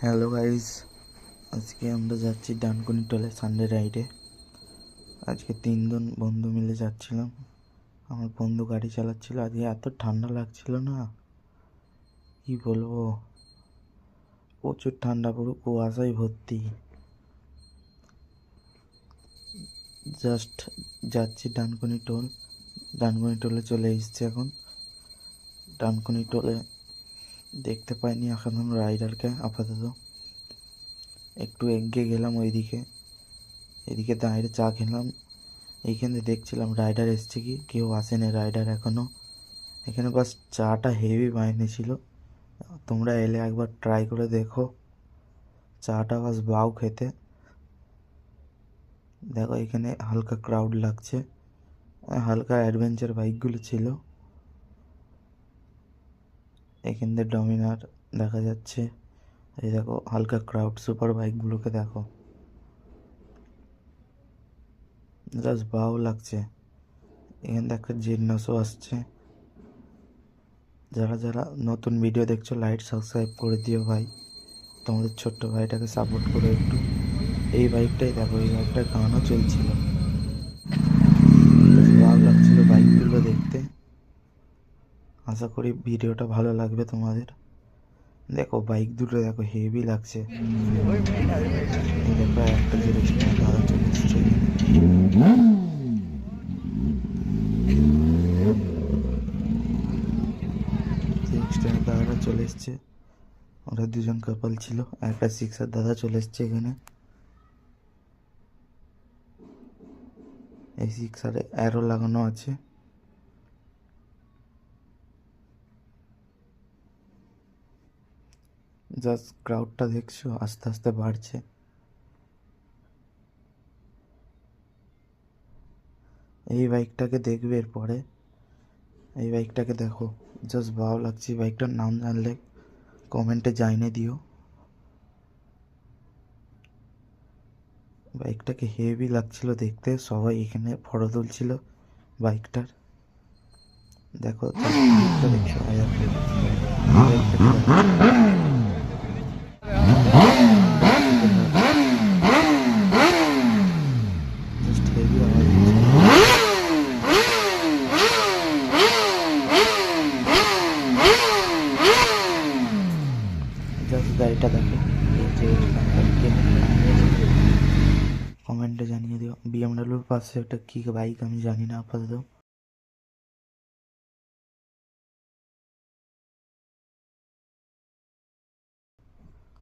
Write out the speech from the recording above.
Hello guys, আজকে আমরা যাচ্ছি ডানকুনি টলে সানডে রাইডে। আজকে 3 জন বন্ধু মিলে যাচ্ছিলাম। আমার বন্ধু গাড়ি চালাচ্ছিল। আজকে এত ঠান্ডা লাগছিল না, কি বলবো, প্রচুর ঠান্ডা, পুরো কুয়াশায় ভর্তি। জাস্ট যাচ্ছি ডানকুনি টোল। ডানকুনি টোলে চলে এসেছি এখন। ডানকুনি টোলে দেখতে পাইনি এখন রাইডারকে আপাতত। একটু এগিয়ে গেলাম এদিকে দাঁড়িয়ে চা খেলাম। এইখানে দেখছিলাম রাইডার এসছে কি, কেউ আসেনি রাইডার এখনও। এখানে বাস চাটা হেভি বানিয়ে ছিল, তোমরা এলে একবার ট্রাই করে দেখো। চাটা বাস বাউ খেতে। দেখো এখানে হালকা ক্রাউড লাগছে, হালকা অ্যাডভেঞ্চার বাইকগুলো ছিল। এখান থেকে ডমিনার দেখা যাচ্ছে। এই দেখো হালকা ক্রাউড, সুপার বাইকগুলোকে দেখো, জাস্ট বাউ লাগছে। এখান থেকে একটা জিন্নাসও আসছে। যারা যারা নতুন ভিডিও দেখছো লাইক সাবস্ক্রাইব করে দিও ভাই, তোমাদের ছোট্ট ভাইটাকে সাপোর্ট করো একটু। এই বাইকটাই দেখো, এই বাইকটার গানও চলছিল, ভালো লাগছিল বাইকগুলো দেখতে। আশা করি ভিডিওটা ভালো লাগবে তোমাদের। দেখো বাইক দুটো দেখো হেভি লাগছে। এই দেখো একটা জিনিসটা দাদা চলে এসছে। দাদারা চলে এসছে, ওরা 2জন কাপল ছিল। একটা 6 দাদা চলে এসছে এখানে। এই 6 অ্যারো লাগানো আছে। জাস্ট ক্রাউডটা দেখছো আস্তে আস্তে বাড়ছে। এই বাইকটাকে দেখবে এরপরে, এই বাইকটাকে দেখো, জাস্ট ভালো লাগছে। বাইকটার নাম জানলে কমেন্টে জানিয়ে দিও। বাইকটাকে হেভি লাগছিল দেখতে, সবাই এখানে ফটো তুলছিল বাইকটার। দেখো দেখছো জাস্ট হেভি আওয়াজ। জাস্ট গাড়িটা দেখো, কমেন্টে জানিয়ে দিও। বিএমডাব্লিউর পাশে একটা কি বাইক আমি জানি না আপাতত।